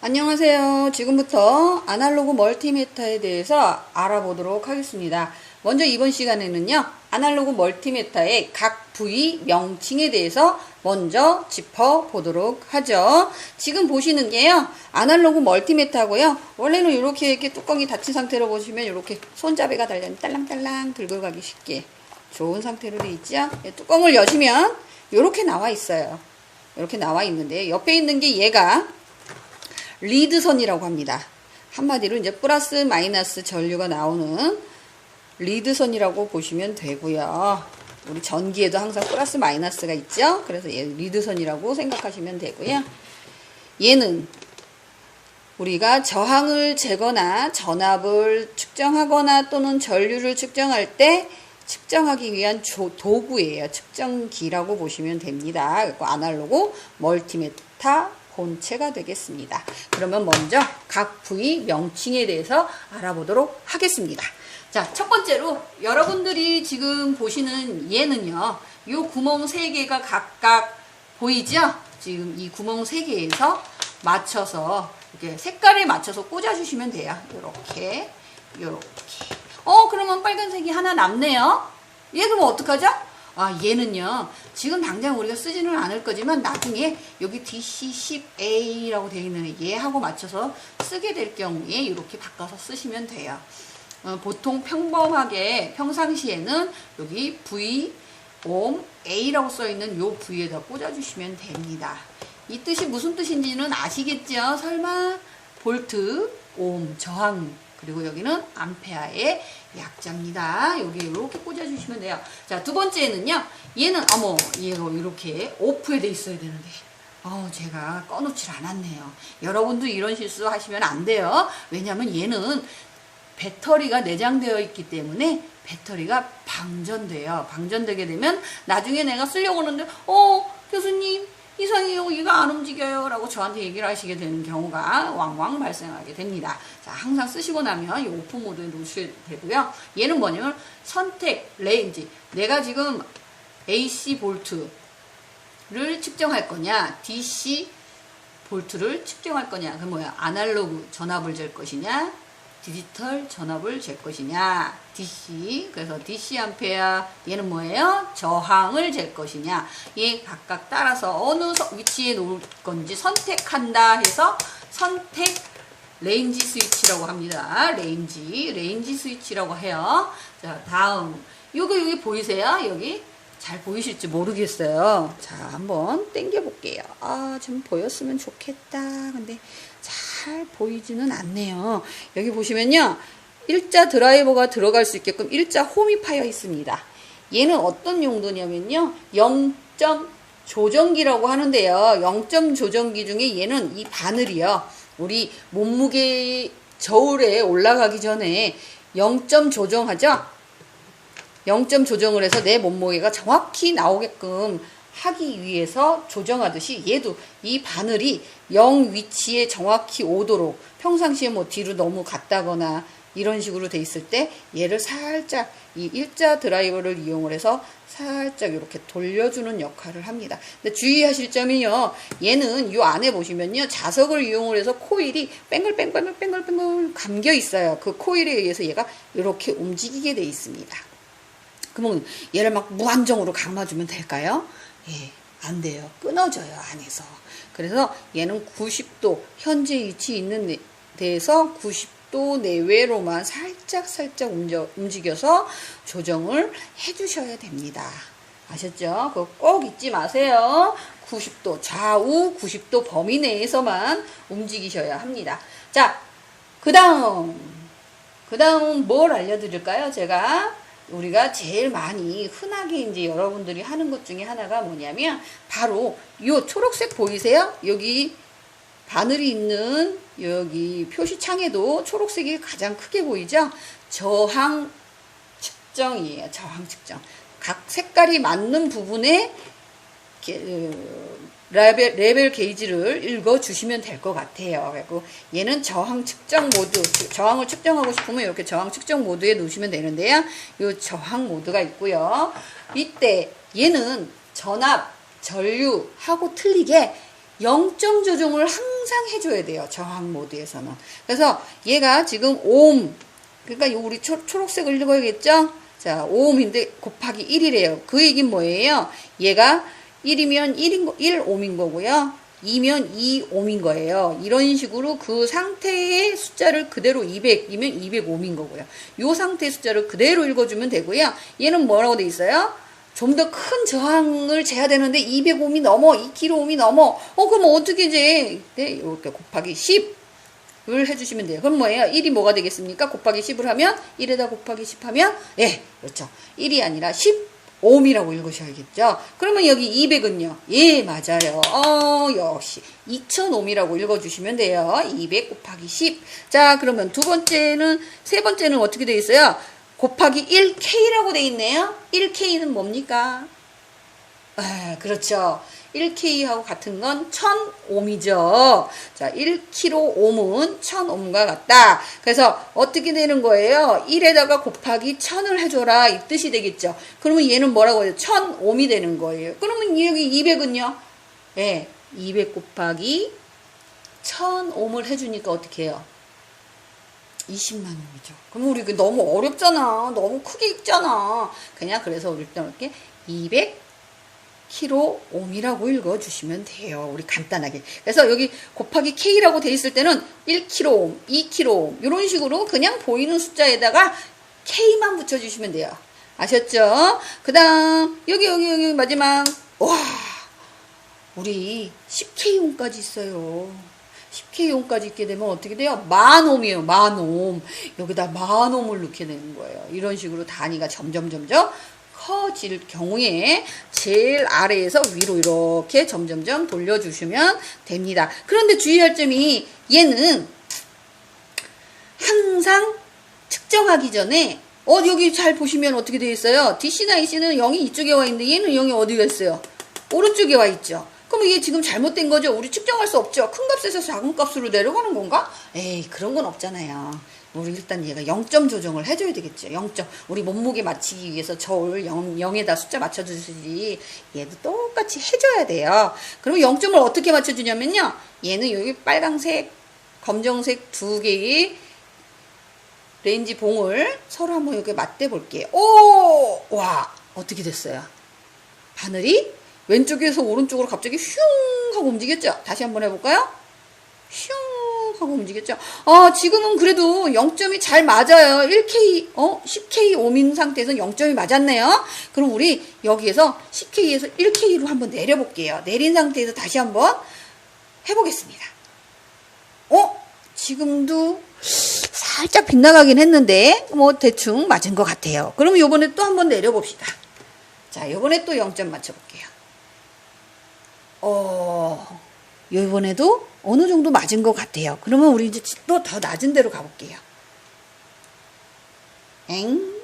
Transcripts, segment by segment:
안녕하세요. 지금부터 아날로그 멀티미터에 대해서 알아보도록 하겠습니다. 먼저 이번 시간에는요, 아날로그 멀티미터의 각 부위 명칭에 대해서 먼저 짚어보도록 하죠. 지금 보시는 게요, 아날로그 멀티미터고요. 원래는 이렇게 뚜껑이 닫힌 상태로 보시면 이렇게 손잡이가 달려 딸랑딸랑 들고 가기 쉽게 좋은 상태로 되어 있죠. 뚜껑을 여시면 이렇게 나와 있어요. 이렇게 나와 있는데 옆에 있는 게 얘가 리드선이라고 합니다. 한마디로 이제 플러스 마이너스 전류가 나오는 리드선이라고 보시면 되고요. 우리 전기에도 항상 플러스 마이너스가 있죠. 그래서 얘 리드선이라고 생각하시면 되고요. 얘는 우리가 저항을 재거나 전압을 측정하거나 또는 전류를 측정할 때 측정하기 위한 도구예요. 측정기라고 보시면 됩니다. 그리고 아날로그 멀티미터 본체가 되겠습니다. 그러면 먼저 각 부위 명칭에 대해서 알아보도록 하겠습니다. 자, 첫 번째로 여러분들이 지금 보시는 얘는요, 이 구멍 3개가 각각 보이죠? 지금 이 구멍 3개에서 맞춰서 이렇게 색깔에 맞춰서 꽂아주시면 돼요. 요렇게. 그러면 빨간색이 하나 남네요. 얘 그럼 어떡하죠? 얘는요, 지금 당장 우리가 쓰지는 않을 거지만 나중에 여기 DC10A라고 되어 있는 얘하고 맞춰서 쓰게 될 경우에 이렇게 바꿔서 쓰시면 돼요. 보통 평범하게 평상시에는 여기 V, 옴, A라고 써 있는 요 부위에다 꽂아주시면 됩니다. 이 뜻이 무슨 뜻인지는 아시겠죠? 설마 볼트, 옴, 저항, 그리고 여기는 암페아의 약자입니다. 여기 이렇게 꽂아주시면 돼요. 자, 두 번째는요. 얘는 얘가 이렇게 오프에 돼 있어야 되는데 제가 꺼놓질 않았네요. 여러분도 이런 실수 하시면 안 돼요. 왜냐하면 얘는 배터리가 내장되어 있기 때문에 배터리가 방전돼요. 방전되게 되면 나중에 내가 쓰려고 하는데 교수님 이상해요. 얘가 안 움직여요. 라고 저한테 얘기를 하시게 되는 경우가 왕왕 발생하게 됩니다. 자, 항상 쓰시고 나면 이 오프 모드에 놓으셔야 되고요. 얘는 뭐냐면 선택, 레인지. 내가 지금 AC 볼트를 측정할 거냐, DC 볼트를 측정할 거냐. 그 뭐야? 아날로그 전압을 잴 것이냐, 디지털 전압을 잴 것이냐, DC. 그래서 DC 암페어, 얘는 뭐예요? 저항을 잴 것이냐. 얘 각각 따라서 어느 위치에 놓을 건지 선택한다 해서 선택 레인지 스위치라고 합니다. 레인지 스위치라고 해요. 자, 다음. 여기 보이세요? 여기? 잘 보이실지 모르겠어요. 자, 한번 당겨 볼게요. 좀 보였으면 좋겠다. 근데 잘 보이지는 않네요. 여기 보시면요, 일자 드라이버가 들어갈 수 있게끔 일자 홈이 파여 있습니다. 얘는 어떤 용도냐면요, 0점 조정기라고 하는데요. 0점 조정기 중에 얘는 이 바늘이요, 우리 몸무게 저울에 올라가기 전에 0점 조정하죠. 0점 조정을 해서 내 몸무게가 정확히 나오게끔 하기 위해서 조정하듯이 얘도 이 바늘이 0 위치에 정확히 오도록, 평상시에 뒤로 너무 갔다거나 이런 식으로 돼 있을 때 얘를 살짝 이 일자 드라이버를 이용을 해서 살짝 이렇게 돌려주는 역할을 합니다. 근데 주의하실 점이요, 얘는 이 안에 보시면요, 자석을 이용을 해서 코일이 뺑글뺑글 감겨 있어요. 그 코일에 의해서 얘가 이렇게 움직이게 돼 있습니다. 그러면 얘를 막 무한정으로 감아주면 될까요? 예, 안 돼요. 끊어져요, 안에서. 그래서 얘는 90도, 현재 위치 있는 데에서 90도 내외로만 살짝 움직여서 조정을 해주셔야 됩니다. 아셨죠? 그거 꼭 잊지 마세요. 90도, 좌우 90도 범위 내에서만 움직이셔야 합니다. 자, 그 다음 뭘 알려드릴까요? 우리가 제일 많이 흔하게 이제 여러분들이 하는 것 중에 하나가 뭐냐면 바로 요 초록색 보이세요? 여기 바늘이 있는 여기 표시창에도 초록색이 가장 크게 보이죠? 저항 측정이에요. 저항 측정. 각 색깔이 맞는 부분에 레벨 게이지를 읽어주시면 될 것 같아요. 그리고 얘는 저항 측정 모드, 저항을 측정하고 싶으면 이렇게 저항 측정 모드에 놓으시면 되는데요. 이 저항 모드가 있고요. 이때 얘는 전압, 전류하고 틀리게 0점 조정을 항상 해줘야 돼요. 저항 모드에서는. 그래서 얘가 지금 오hm, 그러니까 우리 초록색을 읽어야겠죠? 자, 5ohm인데 곱하기 1이래요. 그 얘기는 뭐예요? 얘가 1이면 1ohm인 거고요. 2면 2ohm인 거예요. 이런 식으로 그 상태의 숫자를 그대로 200이면 200ohm인 거고요. 이 상태의 숫자를 그대로 읽어주면 되고요. 얘는 뭐라고 돼 있어요? 좀 더 큰 저항을 재야 되는데 200ohm이 넘어, 2kΩ이 넘어. 그럼 어떻게 재? 네, 이렇게 곱하기 10을 해주시면 돼요. 그럼 뭐예요? 1이 뭐가 되겠습니까? 곱하기 10을 하면 1에다 곱하기 10 하면 예, 그렇죠. 1이 아니라 10ohm이라고 읽으셔야겠죠. 그러면 여기 200은요? 예, 맞아요. 역시 2000ohm이라고 읽어주시면 돼요. 200 곱하기 10. 자, 그러면 세 번째는 어떻게 되어 있어요? 곱하기 1K라고 되어 있네요. 1K는 뭡니까? 그렇죠. 1K하고 같은 건 1000ohm이죠. 자, 1kΩ은 1000ohm과 같다. 그래서 어떻게 되는 거예요? 1에다가 곱하기 1000을 해줘라. 이 뜻이 되겠죠. 그러면 얘는 뭐라고 해요? 1000ohm이 되는 거예요. 그러면 여기 200은요? 예, 200 곱하기 1000ohm을 해주니까 어떻게 해요? 20만 ohm이죠. 그럼 우리 너무 어렵잖아. 너무 크게 읽잖아. 그냥 그래서 우리 일단 이렇게 200kΩ이라고 읽어주시면 돼요. 우리 간단하게. 그래서 여기 곱하기 K라고 돼 있을 때는 1kΩ, 2kΩ 이런 식으로 그냥 보이는 숫자에다가 K만 붙여주시면 돼요. 아셨죠? 그 다음 여기 마지막 와 우리 10kΩ까지 있어요. 10kΩ까지 있게 되면 어떻게 돼요? 10,000ohm이에요. 10,000ohm. 여기다 10,000ohm을 넣게 되는 거예요. 이런 식으로 단위가 점점 커질 경우에 제일 아래에서 위로 이렇게 점점점 돌려주시면 됩니다. 그런데 주의할 점이 얘는 항상 측정하기 전에 여기 잘 보시면 어떻게 되어 있어요? DC나 EC는 0이 이쪽에 와 있는데 얘는 0이 어디가 있어요? 오른쪽에 와 있죠. 그럼 이게 지금 잘못된 거죠? 우리 측정할 수 없죠? 큰 값에서 작은 값으로 내려가는 건가? 에이, 그런 건 없잖아요. 우리 일단 얘가 0점 조정을 해줘야 되겠죠. 0점. 우리 몸무게 맞추기 위해서 저울 0에다 숫자 맞춰주듯이 얘도 똑같이 해줘야 돼요. 그럼 0점을 어떻게 맞춰주냐면요. 얘는 여기 빨강색, 검정색 두 개의 레인지 봉을 서로 한번 이렇게 맞대 볼게요. 와, 어떻게 됐어요? 바늘이 왼쪽에서 오른쪽으로 갑자기 슝 하고 움직였죠? 다시 한번 해볼까요? 슝 하고 움직였죠? 지금은 그래도 0점이 잘 맞아요. 1K, 10kΩ인 상태에서 0점이 맞았네요. 그럼 우리 여기에서 10K에서 1K로 한번 내려볼게요. 내린 상태에서 다시 한번 해보겠습니다. 지금도 살짝 빗나가긴 했는데, 대충 맞은 것 같아요. 그럼 요번에 또 한번 내려봅시다. 자, 요번에 또 0점 맞춰볼게요. 요번에도 어느 정도 맞은 것 같아요. 그러면 우리 이제 또 더 낮은 데로 가볼게요.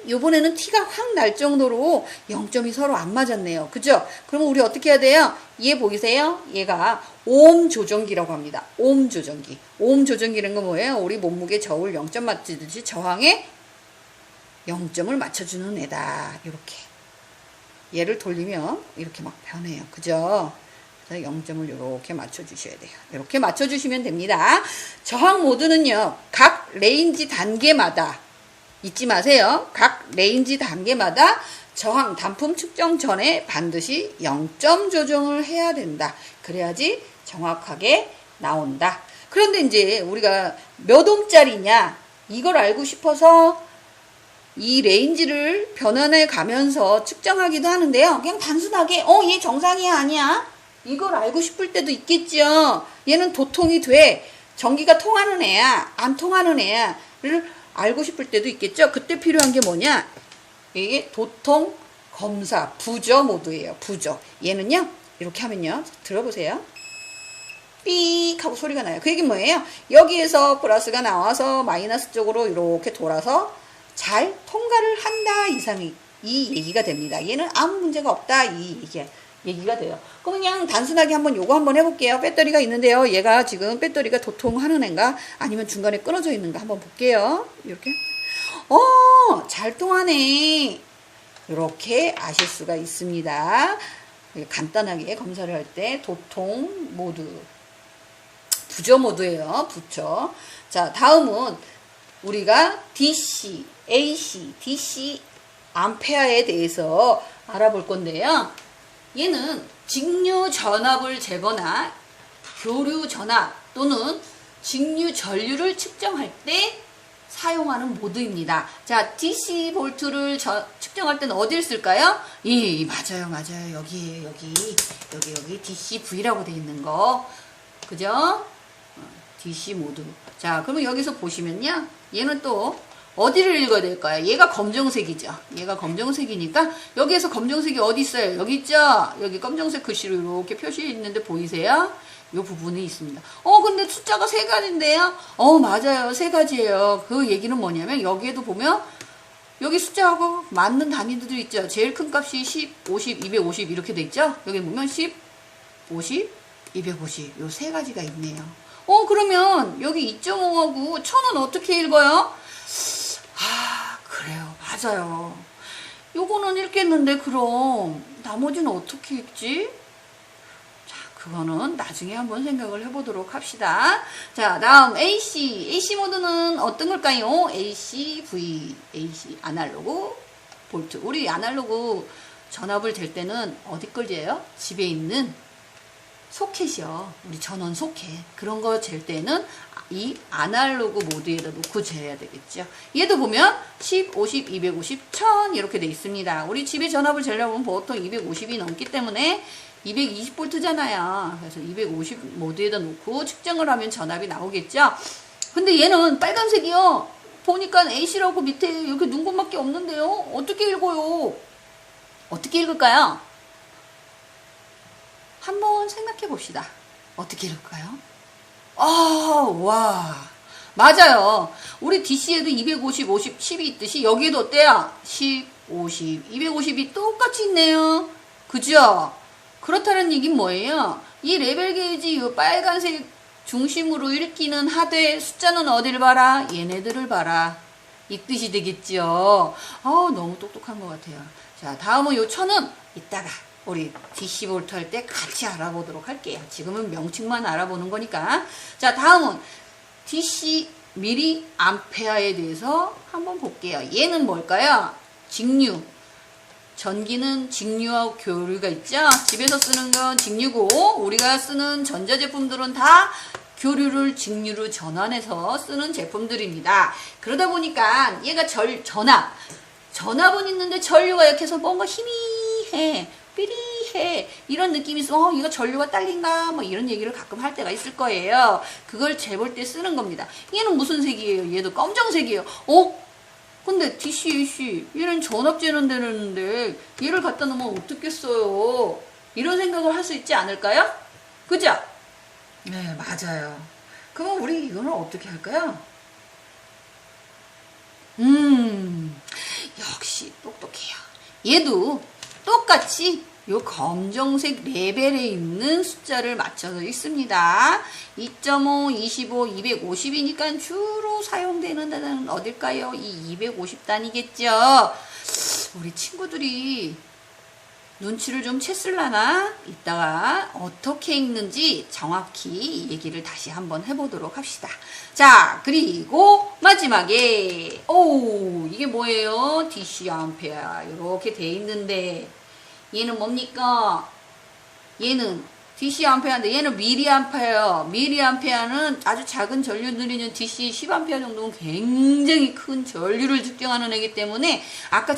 요번에는 티가 확 날 정도로 0점이 서로 안 맞았네요. 그죠? 그러면 우리 어떻게 해야 돼요? 얘 보이세요? 얘가 오hm 조정기라고 합니다. 오hm 조정기. 오hm 조정기라는 건 뭐예요? 우리 몸무게 저울 0점 맞추듯이 저항에 0점을 맞춰주는 애다. 이렇게. 얘를 돌리면 이렇게 막 변해요. 그죠? 그래서 0점을 이렇게 맞춰주셔야 돼요. 이렇게 맞춰주시면 됩니다. 저항 모드는요, 각 레인지 단계마다 잊지 마세요. 각 레인지 단계마다 저항 단품 측정 전에 반드시 0점 조정을 해야 된다. 그래야지 정확하게 나온다. 그런데 이제 우리가 몇 ohm짜리냐 이걸 알고 싶어서 이 레인지를 변환해 가면서 측정하기도 하는데요. 그냥 단순하게 얘 정상이야 아니야? 이걸 알고 싶을 때도 있겠죠. 얘는 도통이 돼. 전기가 통하는 애야 안 통하는 애야를 알고 싶을 때도 있겠죠. 그때 필요한 게 뭐냐? 이게 도통 검사 부저 모드예요. 부저. 얘는요. 이렇게 하면요. 들어보세요. 삑 하고 소리가 나요. 그 얘기는 뭐예요? 여기에서 플러스가 나와서 마이너스 쪽으로 이렇게 돌아서 잘 통과를 한다 이상이 이 얘기가 됩니다. 얘는 아무 문제가 없다 이 얘기가 돼요. 그럼 그냥 단순하게 요거 한번 해볼게요. 배터리가 있는데요. 얘가 지금 배터리가 도통하는 애인가 아니면 중간에 끊어져 있는가 한번 볼게요. 이렇게 잘 통하네. 이렇게 아실 수가 있습니다. 간단하게 검사를 할 때 도통 모드, 부저 모드예요. 부처. 자, 다음은 우리가 DC, AC, DC 암페어에 대해서 알아볼 건데요. 얘는 직류 전압을 재거나 교류 전압 또는 직류 전류를 측정할 때 사용하는 모드입니다. 자, DC 볼트를 측정할 때는 어디를 쓸까요? 예, 맞아요. 여기에요. 여기 DCV라고 되어 있는 거. 그죠? DC 모드. 자, 그러면 여기서 보시면요. 얘는 또 어디를 읽어야 될까요? 얘가 검정색이죠. 얘가 검정색이니까 여기에서 검정색이 어디 있어요? 여기 있죠? 여기 검정색 글씨로 이렇게 표시해 있는데 보이세요? 요 부분이 있습니다. 근데 숫자가 3가지인데요? 맞아요. 3가지예요. 그 얘기는 뭐냐면 여기에도 보면 여기 숫자하고 맞는 단위들도 있죠. 제일 큰 값이 10, 50, 250 이렇게 돼 있죠? 여기 보면 10, 50, 250 요 3가지가 있네요. 그러면 여기 2.5하고 1000은 어떻게 읽어요? 그래요. 맞아요. 요거는 읽겠는데 그럼 나머지는 어떻게 읽지? 자, 그거는 나중에 한번 생각을 해보도록 합시다. 자, 다음 AC 모드는 어떤 걸까요? ACV, AC 아날로그 볼트. 우리 아날로그 전압을 잴 때는 어디 걸 재요? 집에 있는 소켓이요. 우리 전원 소켓. 그런 거 잴 때는 이 아날로그 모드에다 놓고 재야 되겠죠. 얘도 보면 10, 50, 250, 1000 이렇게 돼 있습니다. 우리 집에 전압을 재려면 보통 250이 넘기 때문에 220V잖아요. 그래서 250 모드에다 놓고 측정을 하면 전압이 나오겠죠. 근데 얘는 빨간색이요. 보니까 AC라고 밑에 이렇게 눈곱밖에 없는데요. 어떻게 읽어요? 어떻게 읽을까요? 한번 생각해 봅시다. 어떻게 읽을까요? 와. 맞아요. 우리 DC에도 250, 50, 10이 있듯이 여기에도 어때요? 10, 50, 250이 똑같이 있네요. 그죠? 그렇다는 얘기는 뭐예요? 이 레벨 게이지 이 빨간색 중심으로 읽기는 하되 숫자는 어디를 봐라? 얘네들을 봐라. 이 뜻이 되겠죠. 너무 똑똑한 것 같아요. 자, 다음은 요 1000은 이따가 우리 DC 볼트 할 때 같이 알아보도록 할게요. 지금은 명칭만 알아보는 거니까. 자, 다음은 DC 미리 암페어에 대해서 한번 볼게요. 얘는 뭘까요? 직류. 전기는 직류하고 교류가 있죠. 집에서 쓰는 건 직류고 우리가 쓰는 전자제품들은 다 교류를 직류로 전환해서 쓰는 제품들입니다. 그러다 보니까 얘가 전압은 있는데 전류가 약해서 뭔가 희미해. 삐리해 이런 느낌이 있으면 얘가 전류가 딸린가 뭐 이런 얘기를 가끔 할 때가 있을 거예요. 그걸 재볼 때 쓰는 겁니다. 얘는 무슨 색이에요? 얘도 검정색이에요. 근데 DC, AC 얘는 전압 재는 데는데 얘를 갖다 놓으면 어떻겠어요? 이런 생각을 할 수 있지 않을까요? 그죠? 네, 맞아요. 그럼 우리 이거는 어떻게 할까요? 역시 똑똑해요. 얘도 똑같이 요 검정색 레벨에 있는 숫자를 맞춰서 있습니다. 2.5, 25, 250이니까 주로 사용되는 단어는 어딜까요? 이 250단이겠죠. 우리 친구들이 눈치를 좀 챘을라나? 이따가 어떻게 읽는지 정확히 얘기를 다시 한번 해보도록 합시다. 자, 그리고 마지막에 이게 뭐예요? DC 암페어 이렇게 돼 있는데 얘는 뭡니까? 얘는 DC 암페어인데 얘는 미리암페어. 미리암페어는 아주 작은 전류 느리는 DC 10암페어 정도면 굉장히 큰 전류를 측정하는 애기 때문에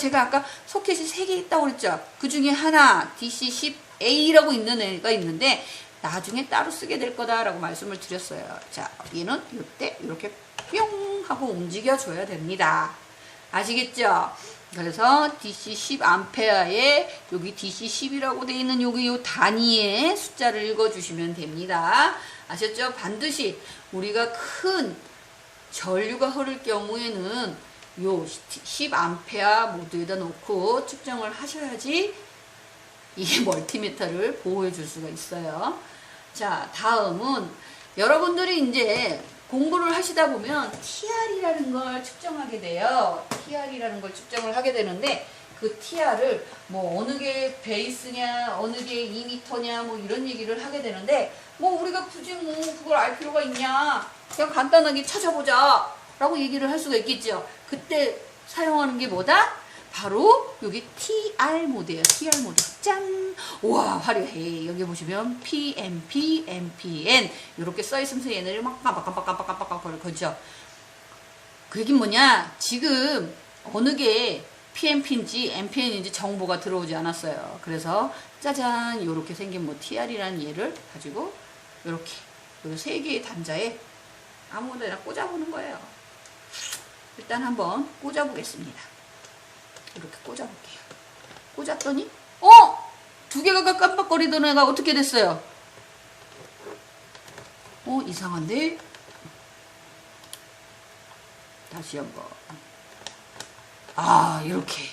제가 아까 소켓이 3개 있다고 그랬죠. 그 중에 하나 DC 10A라고 있는 애가 있는데 나중에 따로 쓰게 될 거다라고 말씀을 드렸어요. 자, 얘는 이때 이렇게 뿅 하고 움직여 줘야 됩니다. 아시겠죠? 그래서 DC 10A에 여기 DC 10이라고 되어 있는 여기 요 단위의 숫자를 읽어주시면 됩니다. 아셨죠? 반드시 우리가 큰 전류가 흐를 경우에는 요 10A 모드에다 놓고 측정을 하셔야지 이 멀티미터를 보호해 줄 수가 있어요. 자, 다음은 여러분들이 이제 공부를 하시다 보면 TR이라는 걸 측정하게 돼요. TR이라는 걸 측정을 하게 되는데 그 TR을 뭐 어느 게 베이스냐, 어느 게 2m냐, 뭐 이런 얘기를 하게 되는데, 뭐 우리가 굳이 뭐 그걸 알 필요가 있냐. 그냥 간단하게 찾아보자. 라고 얘기를 할 수가 있겠죠. 그때 사용하는 게 뭐다? 바로 여기 TR 모드예요. TR 모드. 짠! 와, 화려해. 여기 보시면 PMP, MPN 이렇게 써있으면서 얘네를 막 깜빡깜빡깜빡깜빡 거리죠. 그 얘기는 뭐냐? 지금 어느 게 PMP인지 MPN인지 정보가 들어오지 않았어요. 그래서 짜잔 이렇게 생긴 뭐 TR이라는 얘를 가지고 이렇게 이 세 개의 단자에 아무데나 꽂아보는 거예요. 일단 한번 꽂아보겠습니다. 이렇게 꽂아볼게요. 꽂았더니 두 개가 깜빡거리던 애가 어떻게 됐어요? 이상한데? 다시 한번. 이렇게.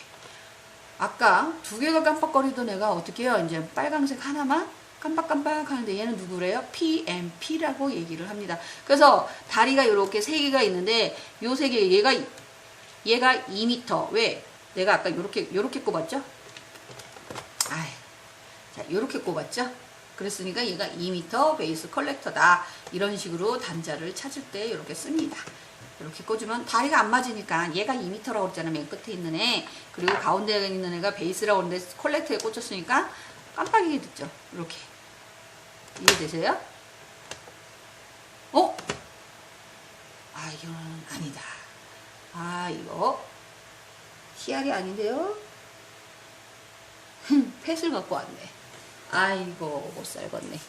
아까 두 개가 깜빡거리던 애가 어떻게 해요? 이제 빨강색 하나만 깜빡깜빡 하는데 얘는 누구래요? PMP라고 얘기를 합니다. 그래서 다리가 이렇게 세 개가 있는데 요 세 개, 얘가 2m. 왜? 내가 아까 요렇게 꼽았죠? 자, 요렇게 꼽았죠? 그랬으니까 얘가 2m 베이스 컬렉터다. 이런 식으로 단자를 찾을 때 이렇게 씁니다. 이렇게 꽂으면 다리가 안 맞으니까 얘가 2m라고 그랬잖아. 맨 끝에 있는 애. 그리고 가운데에 있는 애가 베이스라고 그러는데 컬렉터에 꽂혔으니까 깜빡이게 됐죠. 이렇게. 이해되세요? 이거는 아니다. 이거 TR이 아닌데요? 펫을 갖고 왔네. 아이고 못 살겠네.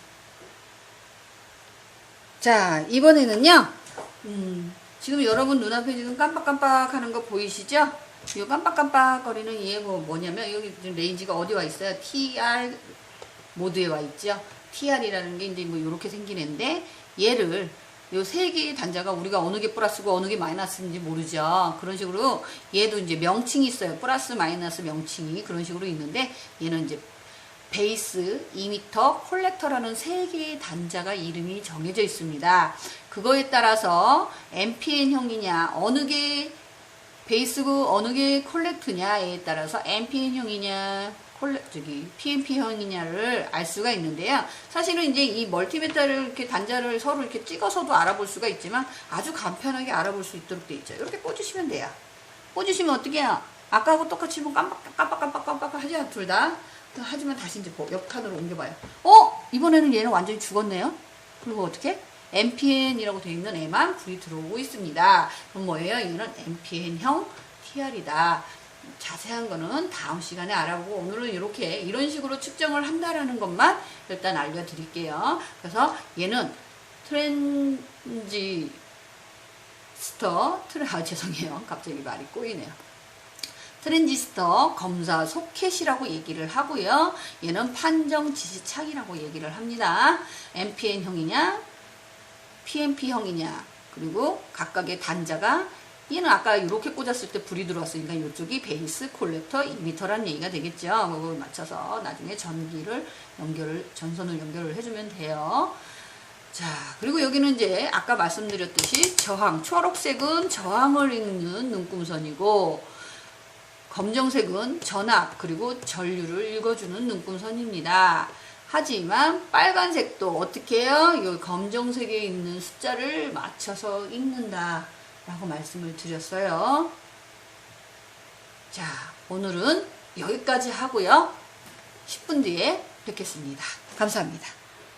자, 이번에는요 지금 여러분 눈앞에 지금 깜빡깜빡 하는 거 보이시죠? 이 깜빡깜빡 거리는 얘 뭐냐면 여기 지금 레인지가 어디 와 있어요? TR 모드에 와 있죠? TR이라는 게 이제 뭐 이렇게 생긴 애인데 얘를 요 세 개의 단자가 우리가 어느 게 플러스고 어느 게 마이너스인지 모르죠. 그런 식으로 얘도 이제 명칭이 있어요. 플러스 마이너스 명칭이 그런 식으로 있는데 얘는 이제 베이스, 2m, 콜렉터라는 세 개의 단자가 이름이 정해져 있습니다. 그거에 따라서 MPN형이냐, 어느 게 베이스고 어느 게 콜렉트냐에 따라서 MPN형이냐, PMP형이냐를 알 수가 있는데요. 사실은 이제 이 멀티메타를 이렇게 단자를 서로 이렇게 찍어서도 알아볼 수가 있지만 아주 간편하게 알아볼 수 있도록 돼 있죠. 이렇게 꽂으시면 돼요. 꽂으시면 어떻게 해요? 아까하고 똑같이 뭐 깜빡깜빡 하죠, 둘 다. 하지만 다시 이제 옆 칸으로 옮겨봐요. 이번에는 얘는 완전히 죽었네요. 그리고 어떻게? MPN이라고 되어 있는 애만 불이 들어오고 있습니다. 그럼 뭐예요? 얘는 MPN형 TR이다. 자세한 거는 다음 시간에 알아보고 오늘은 이런 식으로 측정을 한다라는 것만 일단 알려드릴게요. 그래서 얘는 죄송해요. 갑자기 말이 꼬이네요. 트랜지스터 검사 소켓이라고 얘기를 하고요. 얘는 판정 지시창이라고 얘기를 합니다. MPN형이냐, PMP형이냐, 그리고 각각의 단자가 얘는 아까 이렇게 꽂았을 때 불이 들어왔으니까 이쪽이 베이스, 콜렉터, 2m라는 얘기가 되겠죠. 그걸 맞춰서 나중에 전선을 연결을 해주면 돼요. 자, 그리고 여기는 이제 아까 말씀드렸듯이 저항, 초록색은 저항을 읽는 눈금선이고, 검정색은 전압, 그리고 전류를 읽어주는 눈금선입니다. 하지만 빨간색도 어떻게 해요? 이 검정색에 있는 숫자를 맞춰서 읽는다 라고 말씀을 드렸어요. 자, 오늘은 여기까지 하고요. 10분 뒤에 뵙겠습니다. 감사합니다.